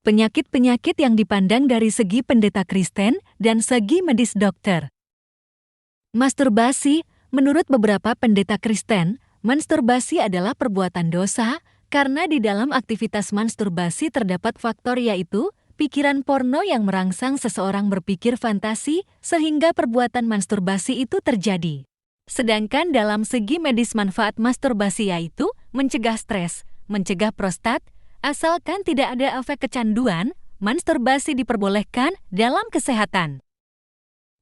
Penyakit-penyakit yang dipandang dari segi pendeta Kristen dan segi medis dokter. Masturbasi, menurut beberapa pendeta Kristen, masturbasi adalah perbuatan dosa karena di dalam aktivitas masturbasi terdapat faktor yaitu pikiran porno yang merangsang seseorang berpikir fantasi sehingga perbuatan masturbasi itu terjadi. Sedangkan dalam segi medis manfaat masturbasi yaitu mencegah stres, mencegah prostat, asalkan tidak ada efek kecanduan, masturbasi diperbolehkan dalam kesehatan.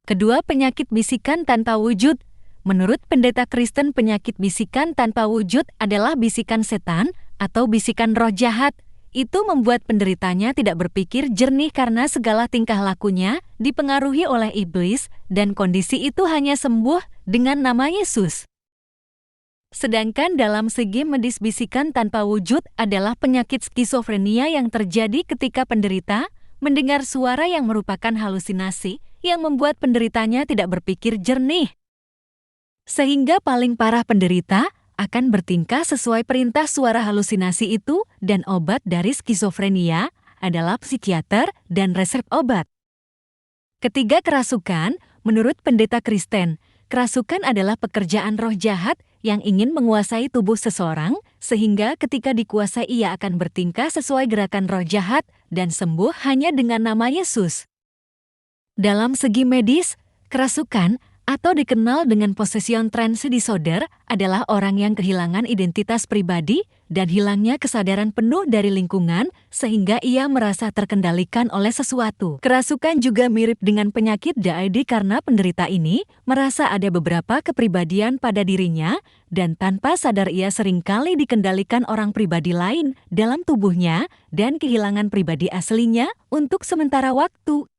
Kedua, penyakit bisikan tanpa wujud. Menurut pendeta Kristen, penyakit bisikan tanpa wujud adalah bisikan setan atau bisikan roh jahat. Itu membuat penderitanya tidak berpikir jernih karena segala tingkah lakunya dipengaruhi oleh iblis dan kondisi itu hanya sembuh dengan nama Yesus. Sedangkan dalam segi medis bisikan tanpa wujud adalah penyakit skizofrenia yang terjadi ketika penderita mendengar suara yang merupakan halusinasi yang membuat penderitanya tidak berpikir jernih. Sehingga paling parah penderita akan bertingkah sesuai perintah suara halusinasi itu dan obat dari skizofrenia adalah psikiater dan resep obat. Ketiga, kerasukan. Menurut pendeta Kristen, kerasukan adalah pekerjaan roh jahat yang ingin menguasai tubuh seseorang, sehingga ketika dikuasai ia akan bertingkah sesuai gerakan roh jahat dan sembuh hanya dengan nama Yesus. Dalam segi medis, kerasukan atau dikenal dengan possession trance disorder adalah orang yang kehilangan identitas pribadi dan hilangnya kesadaran penuh dari lingkungan sehingga ia merasa terkendalikan oleh sesuatu. Kerasukan juga mirip dengan penyakit DID karena penderita ini merasa ada beberapa kepribadian pada dirinya dan tanpa sadar ia seringkali dikendalikan orang pribadi lain dalam tubuhnya dan kehilangan pribadi aslinya untuk sementara waktu.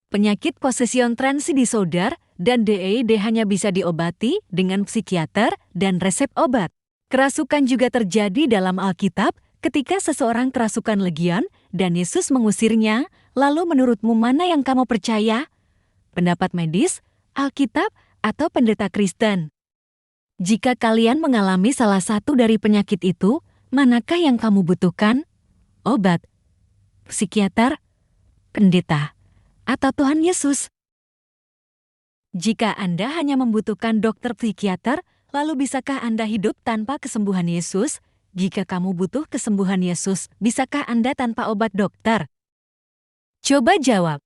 Penyakit possession trance disorder dan DID hanya bisa diobati dengan psikiater dan resep obat. Kerasukan juga terjadi dalam Alkitab ketika seseorang kerasukan legion dan Yesus mengusirnya, lalu menurutmu mana yang kamu percaya? Pendapat medis, Alkitab, atau pendeta Kristen? Jika kalian mengalami salah satu dari penyakit itu, manakah yang kamu butuhkan? Obat, psikiater, pendeta, atau Tuhan Yesus? Jika Anda hanya membutuhkan dokter psikiater, lalu bisakah Anda hidup tanpa kesembuhan Yesus? Jika kamu butuh kesembuhan Yesus, bisakah Anda tanpa obat dokter? Coba jawab.